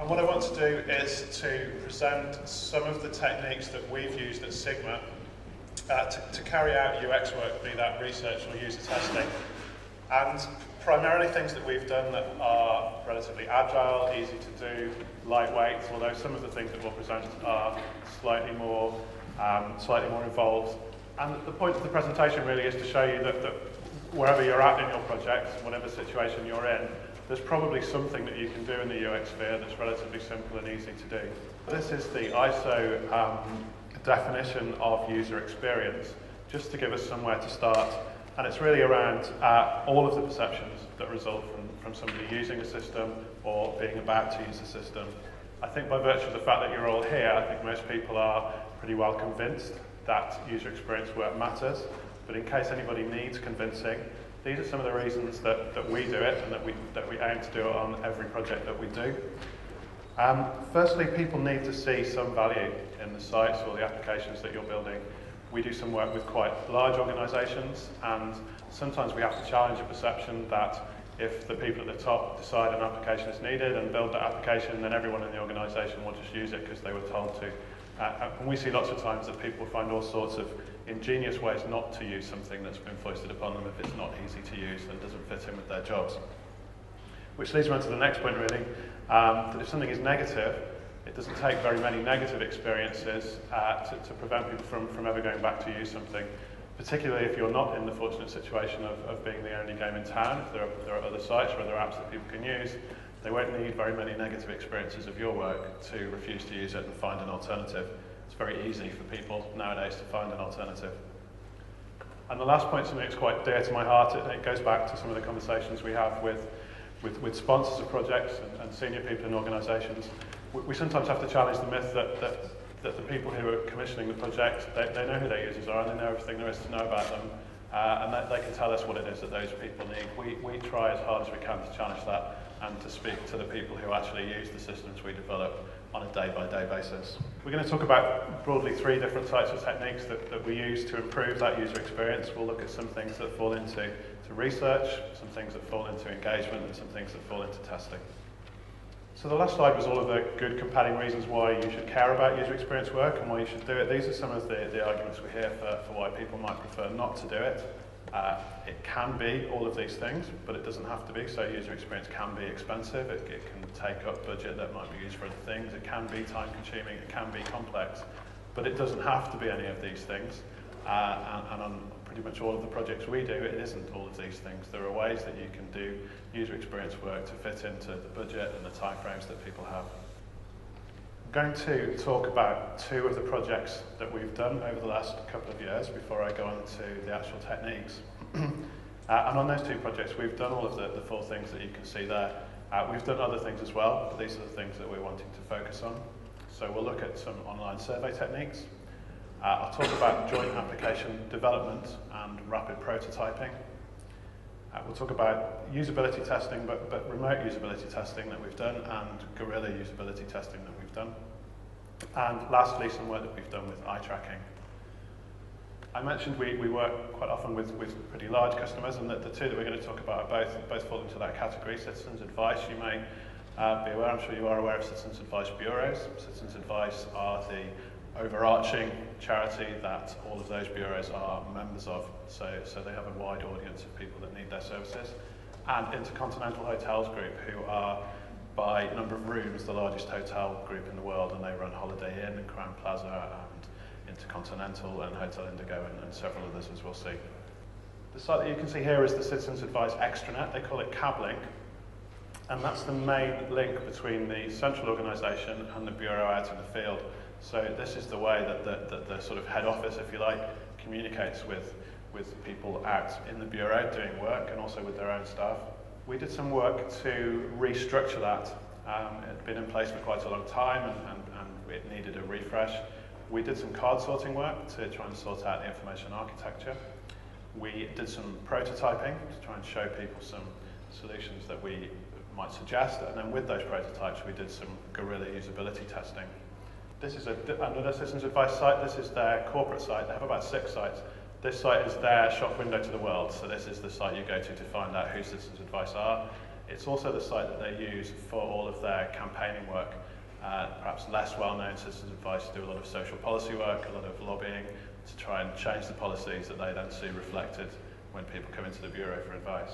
And what I want to do is to present some of the techniques that we've used at Sigma to carry out UX work, be that research or user testing. And primarily things that we've done that are relatively agile, easy to do, lightweight, although some of the things that we'll present are slightly more involved. And the point of the presentation really is to show you that wherever you're at in your project, whatever situation you're in, there's probably something that you can do in the UX sphere that's relatively simple and easy to do. This is the ISO definition of user experience, just to give us somewhere to start. And it's really around all of the perceptions that result from somebody using a system or being about to use a system. I think by virtue of the fact that you're all here, I think most people are pretty well convinced that user experience work matters. But in case anybody needs convincing, these are some of the reasons that we do it and that we aim to do it on every project that we do. Firstly, people need to see some value in the sites or the applications that you're building. We do some work with quite large organisations, and sometimes we have to challenge a perception that if the people at the top decide an application is needed and build that application, then everyone in the organisation will just use it because they were told to. And we see lots of times that people find all sorts of ingenious ways not to use something that's been foisted upon them if it's not easy to use and doesn't fit in with their jobs. Which leads me on to the next point really, that if something is negative, it doesn't take very many negative experiences to prevent people from ever going back to use something, particularly if you're not in the fortunate situation of being the only game in town. If there are other sites or other apps that people can use, they won't need very many negative experiences of your work to refuse to use it and find an alternative. It's very easy for people nowadays to find an alternative. And the last point, something that's quite dear to my heart, it goes back to some of the conversations we have with sponsors of projects and senior people in organisations. We sometimes have to challenge the myth that the people who are commissioning the project, they know who their users are and they know everything there is to know about them, and that they can tell us what it is that those people need. We try as hard as we can to challenge that and to speak to the people who actually use the systems we develop on a day-by-day basis. We're going to talk about broadly 3 different types of techniques that we use to improve that user experience. We'll look at some things that fall into research, some things that fall into engagement, and some things that fall into testing. So the last slide was all of the good compelling reasons why you should care about user experience work and why you should do it. These are some of the arguments we hear for why people might prefer not to do it. It can be all of these things, but it doesn't have to be. So user experience can be expensive, it can take up budget that might be used for other things, it can be time consuming, it can be complex, but it doesn't have to be any of these things. And on pretty much all of the projects we do, it isn't all of these things. There are ways that you can do user experience work to fit into the budget and the timeframes that people have. I'm going to talk about 2 of the projects that we've done over the last couple of years before I go on to the actual techniques. And on those 2 projects, we've done all of the 4 things that you can see there. We've done other things as well, but these are the things that we're wanting to focus on. So we'll look at some online survey techniques. I'll talk about joint application development and rapid prototyping. We'll talk about usability testing, but remote usability testing that we've done, and guerrilla usability testing that we've done. And lastly, some work that we've done with eye tracking. I mentioned we work quite often with pretty large customers, and the 2 that we're going to talk about are both fall into that category. Citizens Advice, you may be aware, I'm sure you are aware of Citizens Advice bureaus. Citizens Advice are the overarching charity that all of those bureaus are members of, so they have a wide audience of people that need their services. And Intercontinental Hotels Group, who are by number of rooms the largest hotel group in the world, and they run Holiday Inn and Crowne Plaza and Intercontinental and Hotel Indigo and several others, as we'll see. The site that you can see here is the Citizens Advice extranet. They call it CabLink, and that's the main link between the central organisation and the bureau out in the field. So this is the way that the sort of head office, if you like, communicates with people out in the bureau doing work and also with their own staff. We did some work to restructure that. It had been in place for quite a long time and it needed a refresh. We did some card sorting work to try and sort out the information architecture. We did some prototyping to try and show people some solutions that we might suggest, and then with those prototypes we did some guerrilla usability testing. This is another Citizens Advice site. This is their corporate site. They have about 6 sites. This site is their shop window to the world, so this is the site you go to find out who Citizens Advice are. It's also the site that they use for all of their campaigning work. Perhaps less well-known citizens advice do a lot of social policy work, a lot of lobbying to try and change the policies that they then see reflected when people come into the Bureau for advice.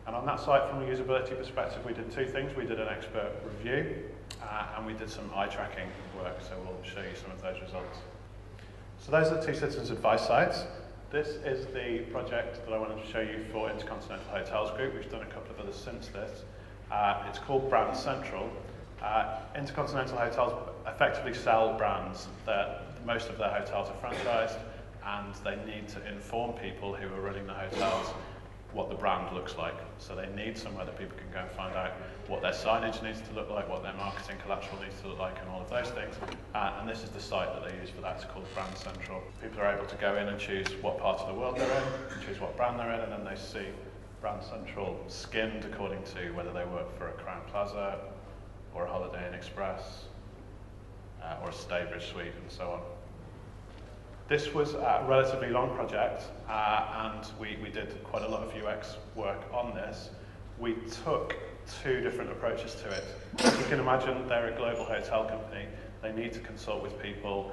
And on that site, from a usability perspective, we did two things. We did an expert review and we did some eye tracking work, so we'll show you some of those results. So those are the two citizens advice sites. This is the project that I wanted to show you for Intercontinental Hotels Group. We've done a couple of others since this. It's called Brand Central. Intercontinental Hotels effectively sell brands. Most of their hotels are franchised, and they need to inform people who are running the hotels what the brand looks like. So they need somewhere that people can go and find out what their signage needs to look like, what their marketing collateral needs to look like, and all of those things. And this is the site that they use for that. It's called Brand Central. People are able to go in and choose what part of the world they're in, choose what brand they're in, and then they see Brand Central skinned according to whether they work for a Crowne Plaza, or a Holiday Inn Express, or a Staybridge Suite, and so on. This was a relatively long project, and we did quite a lot of UX work on this. We took two different approaches to it. As you can imagine, they're a global hotel company. They need to consult with people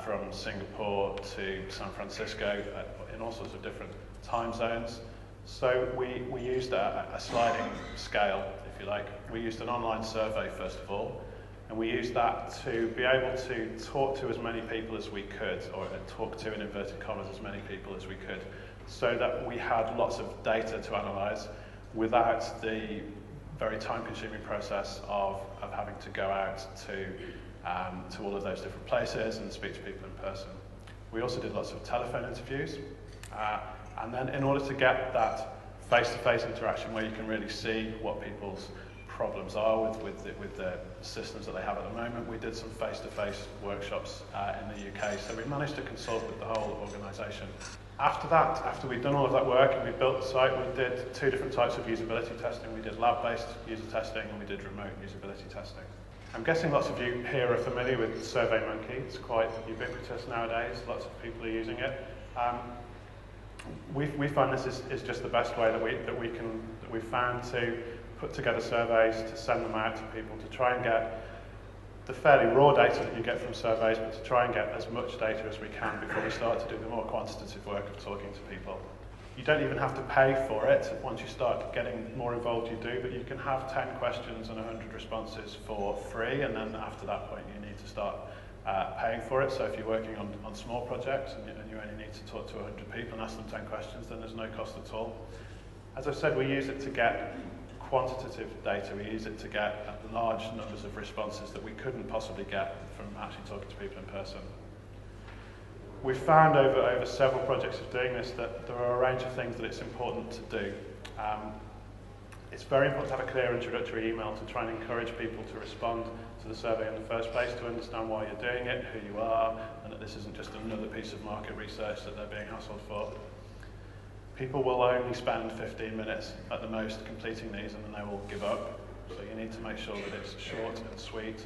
from Singapore to San Francisco in all sorts of different time zones. So we used a sliding scale, if you like. We used an online survey, first of all, and we used that to be able to talk to as many people as we could, or talk to, in inverted commas, as many people as we could, so that we had lots of data to analyse without the very time-consuming process of having to go out to all of those different places and speak to people in person. We also did lots of telephone interviews, and then in order to get that face-to-face interaction where you can really see what people's problems are with the systems that they have at the moment, we did some face-to-face workshops in the UK. So we managed to consult with the whole organisation. After that, after we'd done all of that work and we built the site, we did two different types of usability testing. We did lab-based user testing and we did remote usability testing. I'm guessing lots of you here are familiar with SurveyMonkey. It's quite ubiquitous nowadays. Lots of people are using it. We find this is just the best way that we've found to put together surveys, to send them out to people, to try and get the fairly raw data that you get from surveys, but to try and get as much data as we can before we start to do the more quantitative work of talking to people. You don't even have to pay for it. Once you start getting more involved, you do, but you can have 10 questions and 100 responses for free, and then after that point you need to start paying for it. So if you're working on small projects and you only need to talk to 100 people and ask them 10 questions, then there's no cost at all. As I've said, we use it to get quantitative data. We use it to get large numbers of responses that we couldn't possibly get from actually talking to people in person. We found over several projects of doing this that there are a range of things that it's important to do. It's very important to have a clear introductory email to try and encourage people to respond to the survey in the first place, to understand why you're doing it, who you are, and that this isn't just another piece of market research that they're being hassled for. People will only spend 15 minutes at the most completing these and then they will give up. So you need to make sure that it's short and sweet.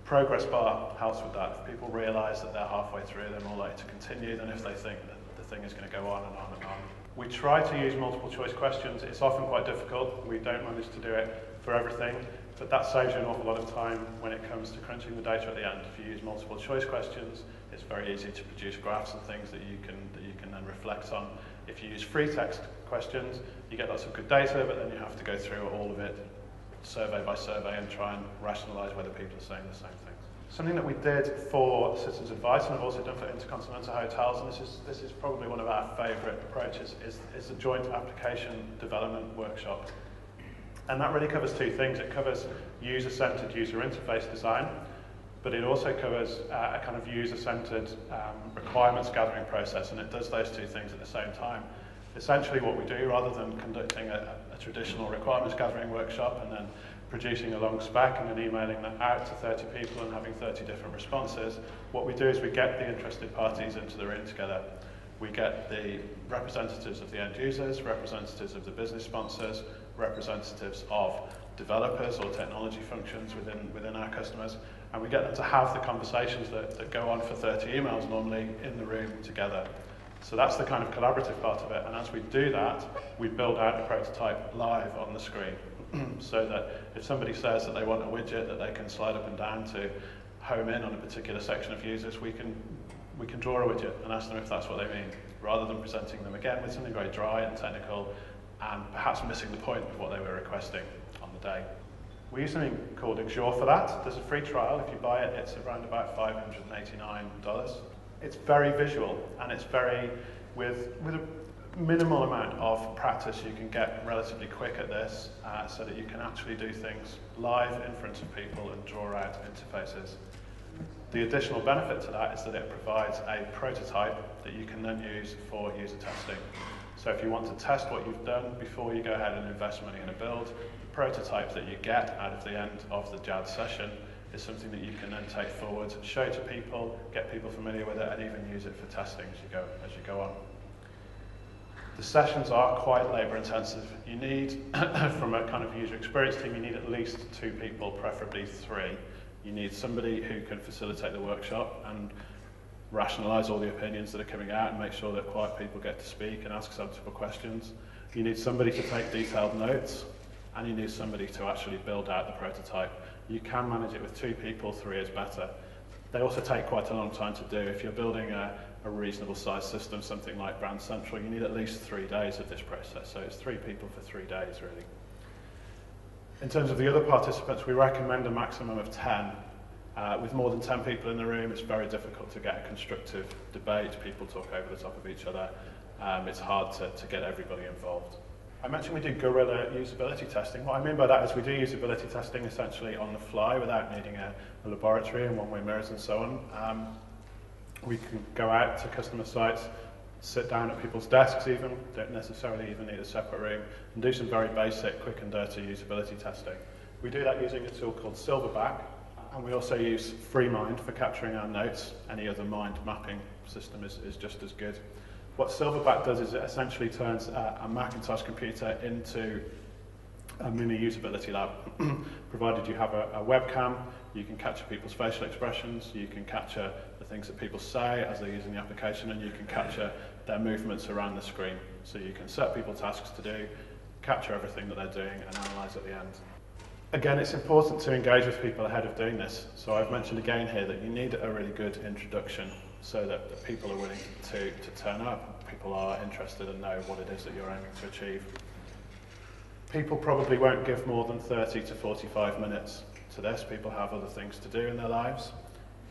Progress bar helps with that. If people realise that they're halfway through, they're more likely to continue than if they think that the thing is going to go on and on and on. We try to use multiple choice questions. It's often quite difficult. We don't manage to do it for everything, but that saves you an awful lot of time when it comes to crunching the data at the end. If you use multiple choice questions, it's very easy to produce graphs and things that you can then reflect on. If you use free text questions, you get lots of good data, but then you have to go through all of it survey by survey and try and rationalise whether people are saying the same things. Something that we did for Citizens Advice, and I've also done for Intercontinental Hotels, and this is probably one of our favourite approaches, is a joint application development workshop. And that really covers two things. It covers user-centred user interface design, but it also covers a kind of user-centred requirements gathering process, and it does those two things at the same time. Essentially what we do, rather than conducting a traditional requirements gathering workshop and then producing a long spec and then emailing that out to 30 people and having 30 different responses, what we do is we get the interested parties into the room together. We get the representatives of the end users, representatives of the business sponsors, representatives of developers or technology functions within our customers, and we get them to have the conversations that go on for 30 emails normally in the room together. So that's the kind of collaborative part of it, and as we do that, we build out a prototype live on the screen. so that if somebody says that they want a widget that they can slide up and down to home in on a particular section of users, we can draw a widget and ask them if that's what they mean, rather than presenting them again with something very dry and technical and perhaps missing the point of what they were requesting on the day. We use something called Exure for that. There's a free trial. If you buy it, it's around about $589. It's very visual, and it's very, with a minimal amount of practice, you can get relatively quick at this so that you can actually do things live in front of people and draw out interfaces. The additional benefit to that is that it provides a prototype that you can then use for user testing. So if you want to test what you've done before you go ahead and invest money in a build, the prototype that you get out of the end of the JAD session is something that you can then take forward, show to people, get people familiar with it, and even use it for testing as you go on. The sessions are quite labour intensive. You need, from a kind of user experience team, you need at least 2 people, preferably 3. You need somebody who can facilitate the workshop and rationalise all the opinions that are coming out and make sure that quiet people get to speak and ask sensible questions. You need somebody to take detailed notes, and you need somebody to actually build out the prototype. You can manage it with 2 people, 3 is better. They also take quite a long time to do. If you're building a reasonable size system, something like Brand Central, you need at least 3 days of this process. So it's 3 people for 3 days, really. In terms of the other participants, we recommend a maximum of 10. With more than 10 people in the room, it's very difficult to get a constructive debate. People talk over the top of each other. It's hard to get everybody involved. I mentioned we do guerrilla usability testing. What I mean by that is we do usability testing essentially on the fly without needing a laboratory and one-way mirrors and so on. We can go out to customer sites, sit down at people's desks even, don't necessarily even need a separate room, and do some very basic, quick and dirty usability testing. We do that using a tool called Silverback, and we also use FreeMind for capturing our notes. Any other mind mapping system is just as good. What Silverback does is it essentially turns a Macintosh computer into a mini usability lab. Provided you have a webcam, you can capture people's facial expressions, you can capture the things that people say as they're using the application, and you can capture their movements around the screen. So you can set people tasks to do, capture everything that they're doing, and analyze at the end. Again, it's important to engage with people ahead of doing this. So I've mentioned again here that you need a really good introduction so that people are willing to turn up, people are interested and know what it is that you're aiming to achieve. People probably won't give more than 30 to 45 minutes to this. People have other things to do in their lives.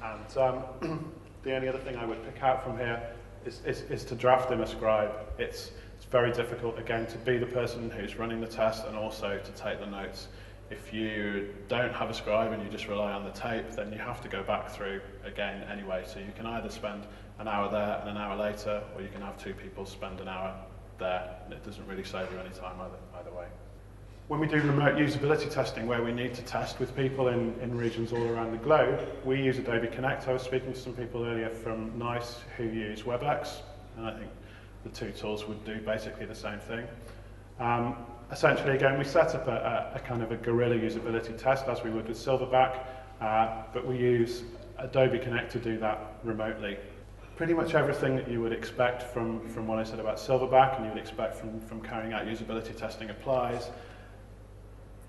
And the only other thing I would pick out from here is to draft in a scribe. It's very difficult, again, to be the person who's running the test and also to take the notes. If you don't have a scribe and you just rely on the tape, then you have to go back through again anyway. So you can either spend an hour there and an hour later, or you can have 2 people spend an hour there, and it doesn't really save you any time either way. When we do remote usability testing, where we need to test with people in regions all around the globe, we use Adobe Connect. I was speaking to some people earlier from NICE who use WebEx, and I think the 2 tools would do basically the same thing. Essentially, again, we set up a kind of a guerrilla usability test as we would with Silverback, but we use Adobe Connect to do that remotely. Pretty much everything that you would expect from what I said about Silverback and you would expect from carrying out usability testing applies.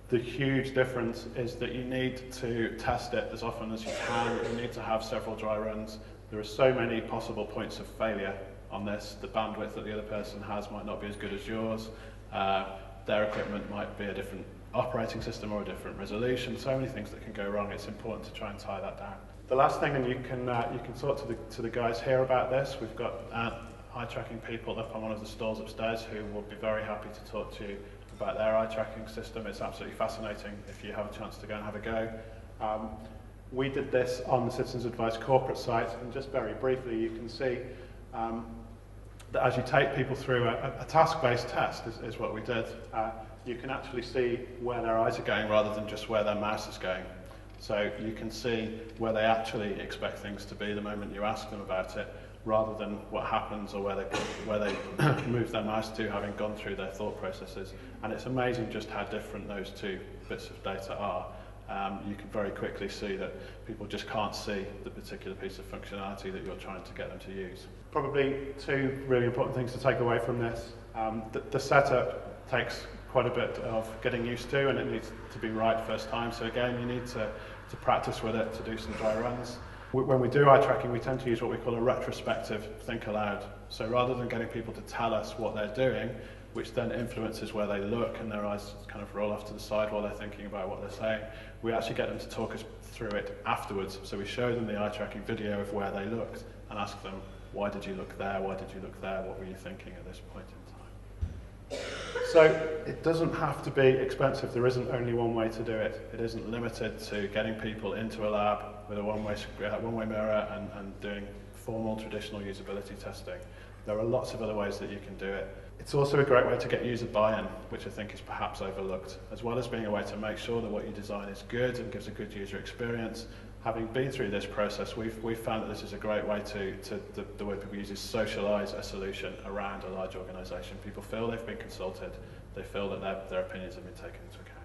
The huge difference is that you need to test it as often as you can. You need to have several dry runs. There are so many possible points of failure on this. The bandwidth that the other person has might not be as good as yours. Their equipment might be a different operating system or a different resolution. So many things that can go wrong. It's important to try and tie that down. The last thing, and you can talk to the guys here about this. We've got eye tracking people up on one of the stalls upstairs who will be very happy to talk to you about their eye tracking system. It's absolutely fascinating if you have a chance to go and have a go. We did this on the Citizens Advice corporate site, and just very briefly, you can see that as you take people through a task-based test is what we did. You can actually see where their eyes are going rather than just where their mouse is going. So you can see where they actually expect things to be the moment you ask them about it, rather than what happens or where they move their mouse to, having gone through their thought processes. And it's amazing just how different those 2 bits of data are. You can very quickly see that people just can't see the particular piece of functionality that you're trying to get them to use. Probably 2 really important things to take away from this. The setup takes quite a bit of getting used to, and it needs to be right first time. So again, you need to practice with it, to do some dry runs. When we do eye tracking, we tend to use what we call a retrospective think aloud. So rather than getting people to tell us what they're doing, which then influences where they look and their eyes kind of roll off to the side while they're thinking about what they're saying, we actually get them to talk us through it afterwards. So we show them the eye tracking video of where they looked and ask them, why did you look there? Why did you look there? What were you thinking at this point in time? So it doesn't have to be expensive. There isn't only one way to do it. It isn't limited to getting people into a lab with a one-way mirror and doing formal traditional usability testing. There are lots of other ways that you can do it. It's also a great way to get user buy-in, which I think is perhaps overlooked, as well as being a way to make sure that what you design is good and gives a good user experience. Having been through this process, we've found that this is a great way the way people use is socialise a solution around a large organisation. People feel they've been consulted, they feel that their opinions have been taken into account.